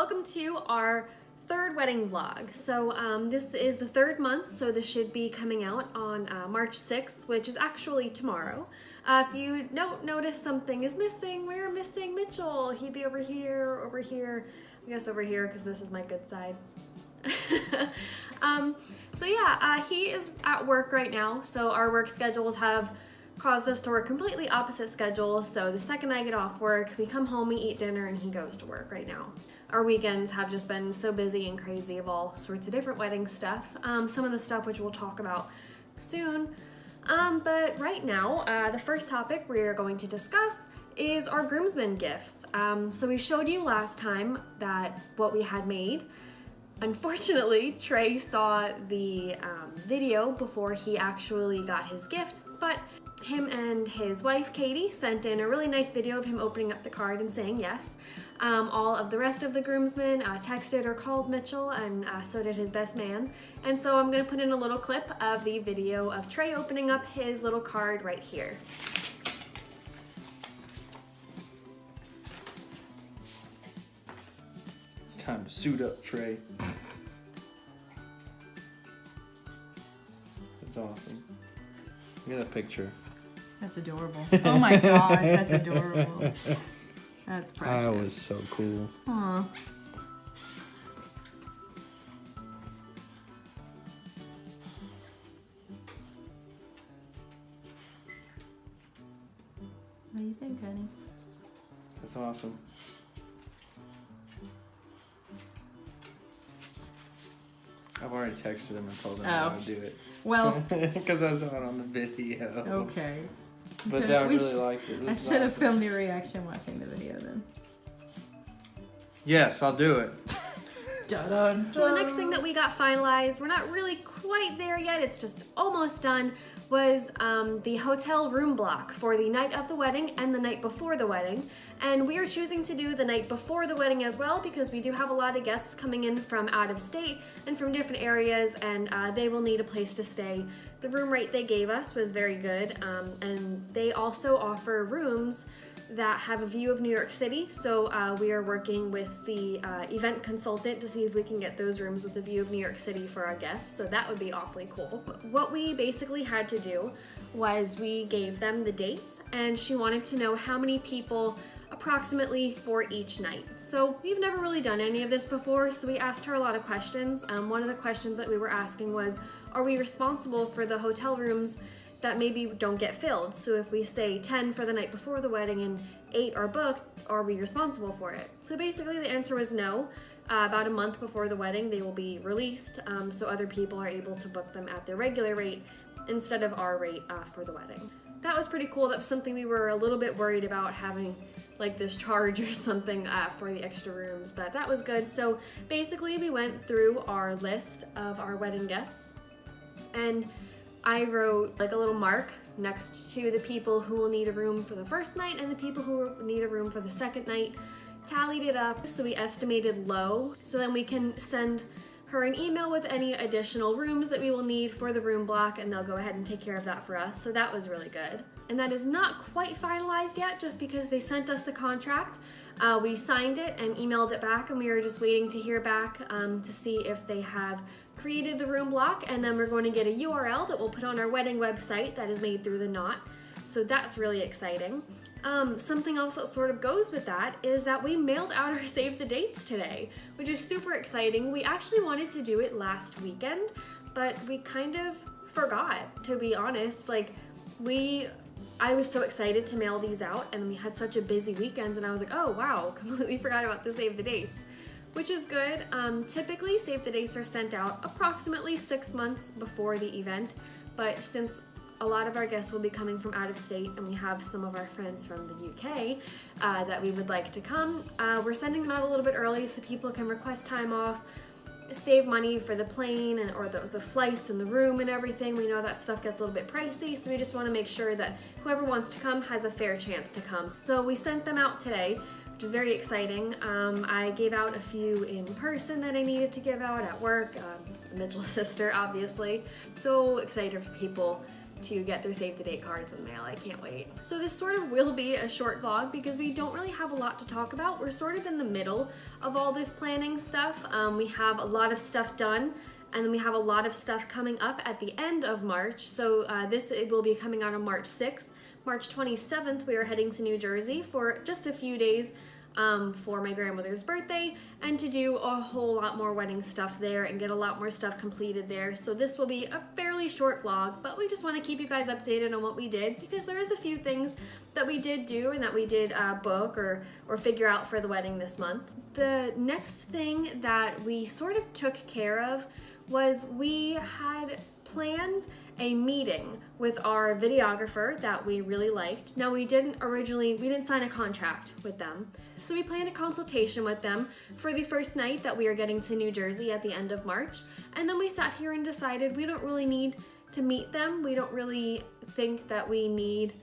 welcome to our third wedding vlog. So this is the third month, so this should be coming out on March 6th, which is actually tomorrow. If you don't notice something is missing, we're missing Mitchell. He'd be over here, I guess over here because this is my good side. So yeah, he is at work right now, so our work schedules have caused us to work completely opposite schedules. So the second I get off work, we come home, we eat dinner, and he goes to work right now. Our weekends have just been so busy and crazy of all sorts of different wedding stuff. Some of the stuff which we'll talk about soon. But right now, the first topic we're going to discuss is our groomsmen gifts. So we showed you last time that what we had made. Unfortunately, Trey saw the video before he actually got his gift, but him and his wife, Katie, sent in a really nice video of him opening up the card and saying yes. All of the rest of the groomsmen texted or called Mitchell, and so did his best man. And so I'm gonna put in a little clip of the video of Trey opening up his little card right here. It's time to suit up, Trey. That's awesome. Look at that picture. That's adorable. Oh my gosh, that's adorable. That's precious. That was so cool. Aw. What do you think, honey? That's awesome. I've already texted him and told him I want to do it. Well, because I saw it on the video. okay. But I really liked it. I should have filmed your reaction watching the video then. Yes, I'll do it. Dun-dun. So the next thing that we got finalized, we're not really quite there yet, it's just almost done, was the hotel room block for the night of the wedding and the night before the wedding. And we are choosing to do the night before the wedding as well because we do have a lot of guests coming in from out of state and from different areas, and they will need a place to stay. The room rate they gave us was very good, and they also offer rooms that have a view of New York City. So we are working with the event consultant to see if we can get those rooms with a view of New York City for our guests. So that would be awfully cool. What we basically had to do was we gave them the dates, and she wanted to know how many people approximately for each night. So we've never really done any of this before, so we asked her a lot of questions. One of the questions that we were asking was, are we responsible for the hotel rooms that maybe don't get filled? So if we say 10 for the night before the wedding and 8 are booked, are we responsible for it? So basically the answer was no. About a month before the wedding they will be released, so other people are able to book them at their regular rate instead of our rate for the wedding. That was pretty cool. That was something we were a little bit worried about, having like this charge or something for the extra rooms, but that was good. So basically we went through our list of our wedding guests, and I wrote like a little mark next to the people who will need a room for the first night and the people who will need a room for the second night, tallied it up, so we estimated low, so then we can send her an email with any additional rooms that we will need for the room block, and they'll go ahead and take care of that for us. So that was really good. And that is not quite finalized yet, just because they sent us the contract. We signed it and emailed it back, and we were just waiting to hear back to see if they have created the room block, and then we're going to get a URL that we'll put on our wedding website that is made through the knot. So that's really exciting. Something else that sort of goes with that is that we mailed out our save the dates today, which is super exciting. We actually wanted to do it last weekend, but we kind of forgot, to be honest. Like I was so excited to mail these out, and we had such a busy weekend, and I was like, oh wow, completely forgot about the save the dates, which is good. Typically save the dates are sent out approximately 6 months before the event, but since a lot of our guests will be coming from out of state, and we have some of our friends from the UK that we would like to come, we're sending them out a little bit early so people can request time off, save money for the plane or the flights and the room and everything. We know that stuff gets a little bit pricey, so we just want to make sure that whoever wants to come has a fair chance to come. So we sent them out today, which is very exciting. I gave out a few in person that I needed to give out at work, Mitchell's sister, obviously. So excited for people to get their save the date cards in the mail. I can't wait. So this sort of will be a short vlog because we don't really have a lot to talk about. We're sort of in the middle of all this planning stuff. We have a lot of stuff done, and then we have a lot of stuff coming up at the end of March. So it will be coming out on March 6th. March 27th, we are heading to New Jersey for just a few days for my grandmother's birthday, and to do a whole lot more wedding stuff there and get a lot more stuff completed there. So this will be a fairly short vlog, but we just want to keep you guys updated on what we did, because there is a few things that we did do and that we did book or figure out for the wedding this month. The next thing that we sort of took care of was we had planned a meeting with our videographer that we really liked. Now we didn't sign a contract with them. So we planned a consultation with them for the first night that we are getting to New Jersey at the end of March. And then we sat here and decided we don't really need to meet them. We don't really think that we need,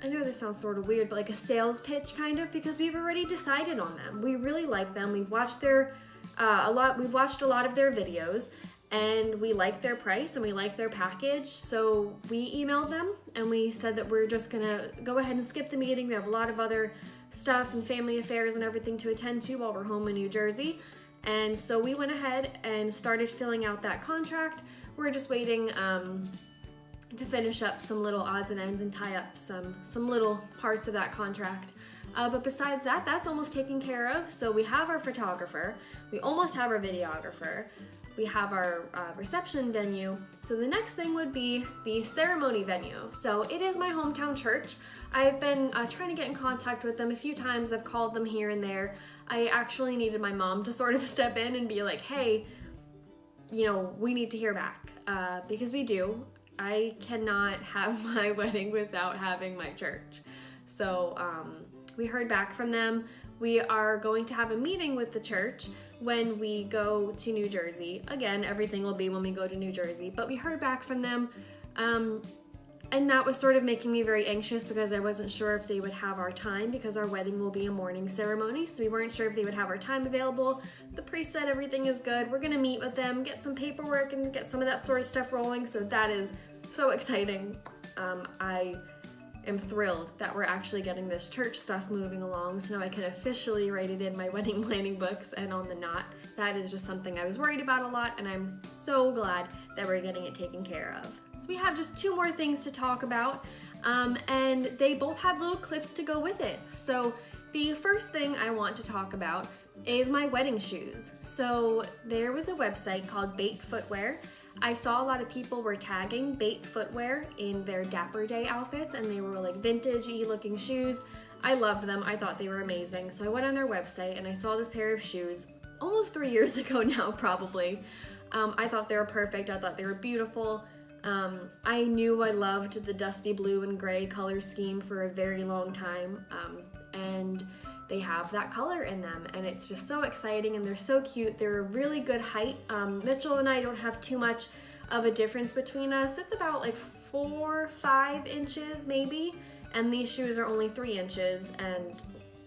I know this sounds sort of weird, but like a sales pitch kind of, because we've already decided on them. We really like them. We've watched a lot of their videos, and we like their price and we like their package. So we emailed them and we said that we're just gonna go ahead and skip the meeting. We have a lot of other stuff and family affairs and everything to attend to while we're home in New Jersey. And so we went ahead and started filling out that contract. We're just waiting to finish up some little odds and ends and tie up some little parts of that contract. But besides that, that's almost taken care of. So we have our photographer, we almost have our videographer, we have our reception venue. So the next thing would be the ceremony venue. So it is my hometown church. I've been trying to get in contact with them a few times. I've called them here and there. I actually needed my mom to sort of step in and be like, hey, we need to hear back, because we do. I cannot have my wedding without having my church. So we heard back from them. We are going to have a meeting with the church when we go to New Jersey. Again, everything will be when we go to New Jersey, but we heard back from them, and that was sort of making me very anxious because I wasn't sure if they would have our time, because our wedding will be a morning ceremony, so we weren't sure if they would have our time available. The priest said everything is good. We're gonna meet with them, get some paperwork, and get some of that sort of stuff rolling, so that is so exciting. I am thrilled that we're actually getting this church stuff moving along, so now I can officially write it in my wedding planning books and on the knot. That is just something I was worried about a lot, and I'm so glad that we're getting it taken care of. So we have just two more things to talk about, and they both have little clips to go with it. So the first thing I want to talk about is my wedding shoes. So there was a website called Bait Footwear. I saw a lot of people were tagging Bait Footwear in their Dapper Day outfits, and they were like vintage-y looking shoes. I loved them. I thought they were amazing. So I went on their website and I saw this pair of shoes almost 3 years ago now, probably. I thought they were perfect. I thought they were beautiful. I knew I loved the dusty blue and gray color scheme for a very long time, and they have that color in them, and it's just so exciting, and they're so cute. They're a really good height. Mitchell and I don't have too much of a difference between us. It's about like 4 or 5 inches maybe, and these shoes are only 3 inches, and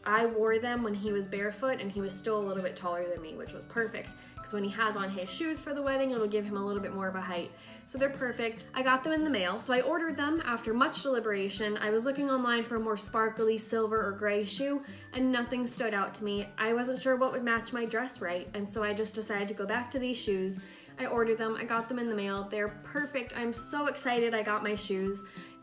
I wore them when he was barefoot and he was still a little bit taller than me, which was perfect, because when he has on his shoes for the wedding, it'll give him a little bit more of a height. So they're perfect. I got them in the mail, so I ordered them after much deliberation. I was looking online for a more sparkly silver or gray shoe, and nothing stood out to me. I wasn't sure what would match my dress right, and so I just decided to go back to these shoes. I ordered them, I got them in the mail. They're perfect. I'm so excited I got my shoes.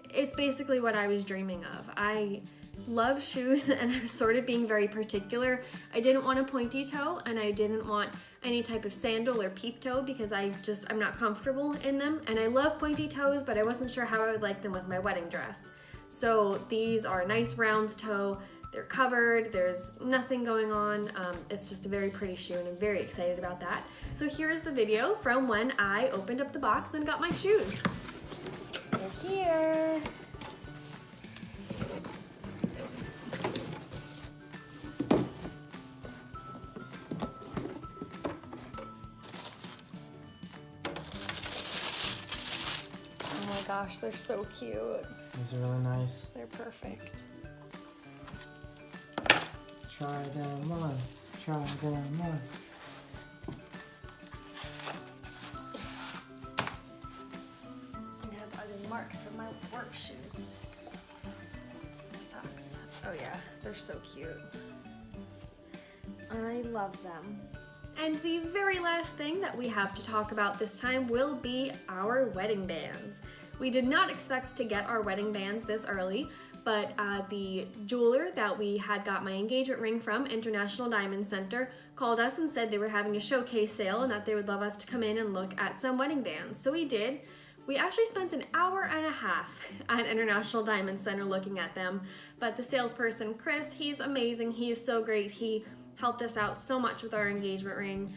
It's basically what I was dreaming of. I love shoes, and I'm sort of being very particular. I didn't want a pointy toe, and I didn't want any type of sandal or peep toe because I'm not comfortable in them. And I love pointy toes, but I wasn't sure how I would like them with my wedding dress. So these are a nice round toe. They're covered, there's nothing going on. It's just a very pretty shoe, and I'm very excited about that. So here's the video from when I opened up the box and got my shoes. They're here. Oh my gosh, they're so cute. These are really nice. They're perfect. Try them on. Try them on. I have other work shoes. Socks. Oh yeah, they're so cute. I love them. And the very last thing that we have to talk about this time will be our wedding bands. We did not expect to get our wedding bands this early, but the jeweler that we had got my engagement ring from, International Diamond Center, called us and said they were having a showcase sale and that they would love us to come in and look at some wedding bands. So we did. We actually spent an hour and a half at International Diamond Center looking at them, but the salesperson, Chris, he's amazing. He is so great. He helped us out so much with our engagement ring,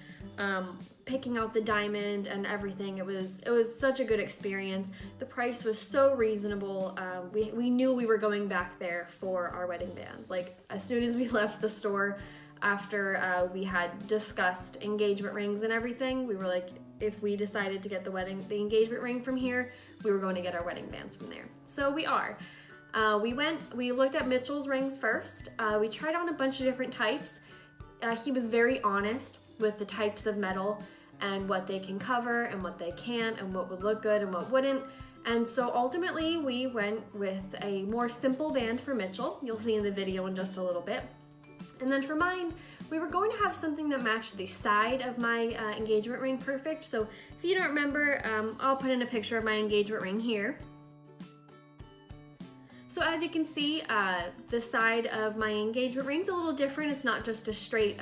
picking out the diamond and everything. It was such a good experience. The price was so reasonable. We knew we were going back there for our wedding bands. Like, as soon as we left the store after we had discussed engagement rings and everything, we were like, if we decided to get the engagement ring from here, we were going to get our wedding bands from there. So we are. We looked at Mitchell's rings first. We tried on a bunch of different types. He was very honest with the types of metal and what they can cover and what they can't and what would look good and what wouldn't. And so ultimately we went with a more simple band for Mitchell. You'll see in the video in just a little bit. And then for mine, we were going to have something that matched the side of my engagement ring perfect. So if you don't remember, I'll put in a picture of my engagement ring here. So as you can see, the side of my engagement ring's a little different. It's not just a straight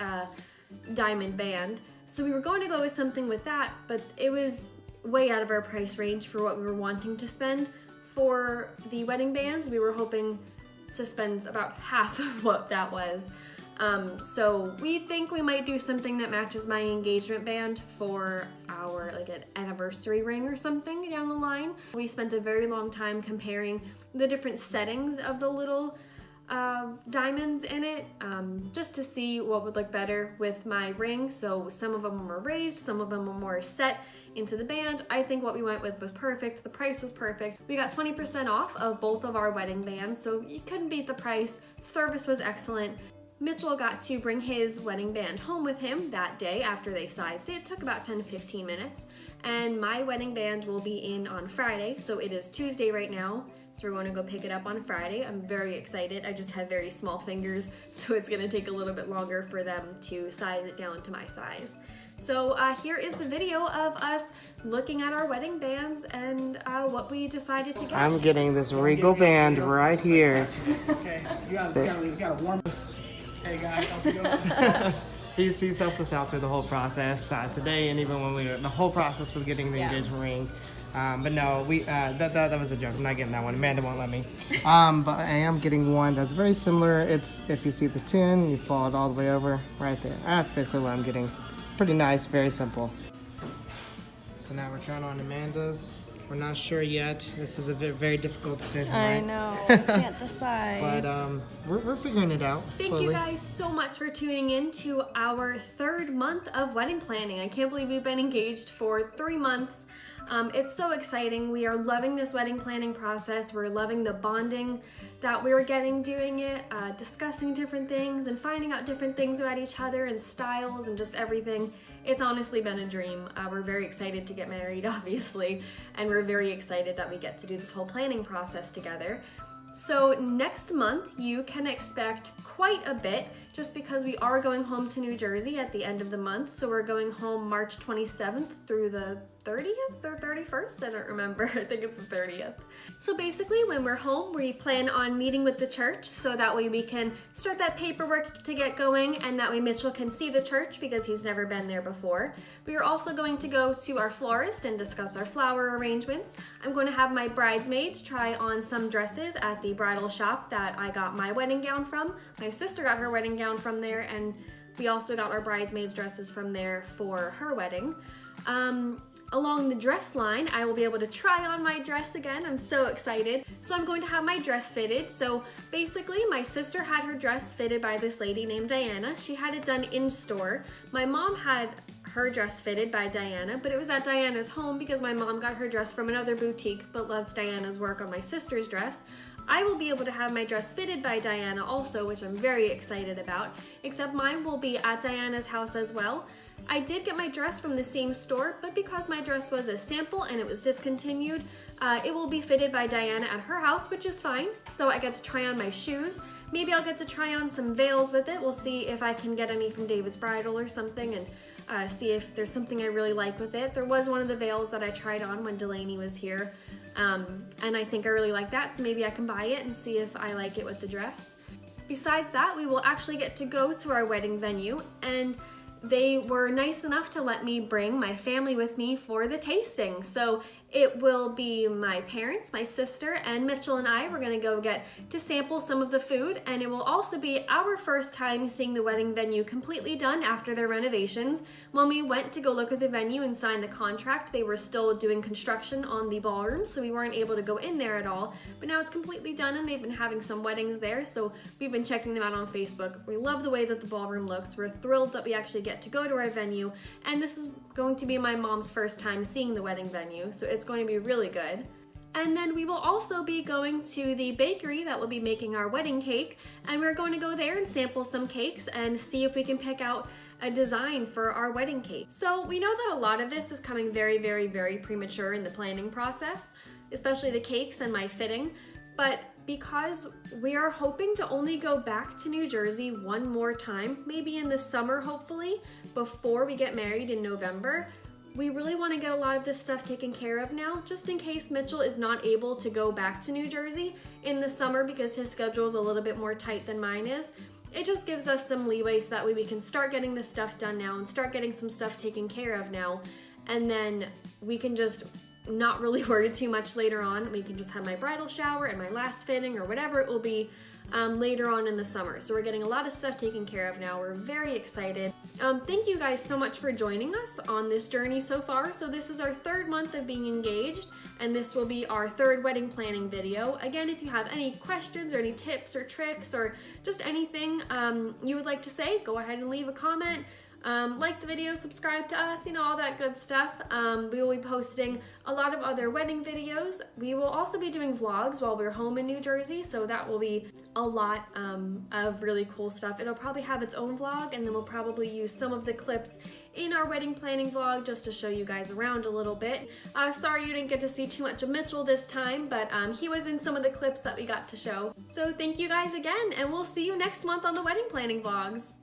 diamond band. So we were going to go with something with that, but it was way out of our price range for what we were wanting to spend. For the wedding bands, we were hoping to spend about half of what that was. So we think we might do something that matches my engagement band for our an anniversary ring or something down the line. We spent a very long time comparing the different settings of the little diamonds in it, just to see what would look better with my ring. So some of them were raised, some of them were more set into the band. I think what we went with was perfect. The price was perfect. We got 20% off of both of our wedding bands, so you couldn't beat the price. Service was excellent. Mitchell got to bring his wedding band home with him that day after they sized it. It took about 10 to 15 minutes. And my wedding band will be in on Friday, so it is Tuesday right now. So we're going to go pick it up on Friday. I'm very excited. I just have very small fingers, so it's gonna take a little bit longer for them to size it down to my size. So here is the video of us looking at our wedding bands and what we decided to get. I'm getting this Regal band right here. Okay, you gotta warm this. Hey guys, how's it going? He's helped us out through the whole process today, and even when the whole process with getting the engagement ring. But no, that was a joke. I'm not getting that one. Amanda won't let me. But I am getting one that's very similar. It's, if you see the tin, you fold it all the way over right there. That's basically what I'm getting. Pretty nice, very simple. So now we're trying on Amanda's. We're not sure yet. This is a very difficult decision. I right? know. I can't decide. But we're figuring it out Thank slowly. you guys so much for tuning in to our 3rd month of wedding planning. I can't believe we've been engaged for 3 months. It's so exciting. We are loving this wedding planning process. We're loving the bonding that we're getting doing it, discussing different things and finding out different things about each other and styles and just everything. It's honestly been a dream. We're very excited to get married, obviously, and we're very excited that we get to do this whole planning process together. So next month you can expect quite a bit, just because we are going home to New Jersey at the end of the month. So we're going home March 27th through the 30th or 31st? I don't remember. I think it's the 30th. So basically when we're home, we plan on meeting with the church so that way we can start that paperwork to get going, and that way Mitchell can see the church because he's never been there before. We are also going to go to our florist and discuss our flower arrangements. I'm going to have my bridesmaids try on some dresses at the bridal shop that I got my wedding gown from. My sister got her wedding gown from there, and we also got our bridesmaids dresses from there for her wedding. Along the dress line, I will be able to try on my dress again. I'm so excited. So I'm going to have my dress fitted. So basically, my sister had her dress fitted by this lady named Diana. She had it done in store. My mom had her dress fitted by Diana, but it was at Diana's home because my mom got her dress from another boutique but loved Diana's work on my sister's dress. I will be able to have my dress fitted by Diana also, which I'm very excited about, except mine will be at Diana's house as well. I did get my dress from the same store, but because my dress was a sample and it was discontinued, it will be fitted by Diana at her house, which is fine. So I get to try on my shoes. Maybe I'll get to try on some veils with it. We'll see if I can get any from David's Bridal or something, and see if there's something I really like with it. There was one of the veils that I tried on when Delaney was here, and I think I really like that, so maybe I can buy it and see if I like it with the dress. Besides that, we will actually get to go to our wedding venue, and they were nice enough to let me bring my family with me for the tasting. So it will be my parents, my sister, and Mitchell and I. We're gonna go get to sample some of the food, and it will also be our first time seeing the wedding venue completely done after their renovations. When we went to go look at the venue and sign the contract, they were still doing construction on the ballroom, so we weren't able to go in there at all. But now it's completely done, and they've been having some weddings there, so we've been checking them out on Facebook. We love the way that the ballroom looks. We're thrilled that we actually get to go to our venue, and this is going to be my mom's first time seeing the wedding venue, so it's going to be really good. And then we will also be going to the bakery that will be making our wedding cake, and we're going to go there and sample some cakes and see if we can pick out a design for our wedding cake. So we know that a lot of this is coming very, very, very premature in the planning process, especially the cakes and my fitting, but because we are hoping to only go back to New Jersey one more time, maybe in the summer hopefully, before we get married in November, we really want to get a lot of this stuff taken care of now, just in case Mitchell is not able to go back to New Jersey in the summer because his schedule is a little bit more tight than mine is. It just gives us some leeway so that way we can start getting this stuff done now and start getting some stuff taken care of now, and then we can just not really worry too much later on. We can just have my bridal shower and my last fitting or whatever it will be later on in the summer. So we're getting a lot of stuff taken care of now. We're very excited. Thank you guys so much for joining us on this journey so far. So this is our 3rd month of being engaged, and this will be our 3rd wedding planning video. Again, if you have any questions or any tips or tricks or just anything you would like to say, go ahead and leave a comment. Like the video, subscribe to us, all that good stuff. We will be posting a lot of other wedding videos. We will also be doing vlogs while we're home in New Jersey, so that will be a lot of really cool stuff. It'll probably have its own vlog, and then we'll probably use some of the clips in our wedding planning vlog just to show you guys around a little bit. Sorry you didn't get to see too much of Mitchell this time, but he was in some of the clips that we got to show. So thank you guys again, and we'll see you next month on the wedding planning vlogs.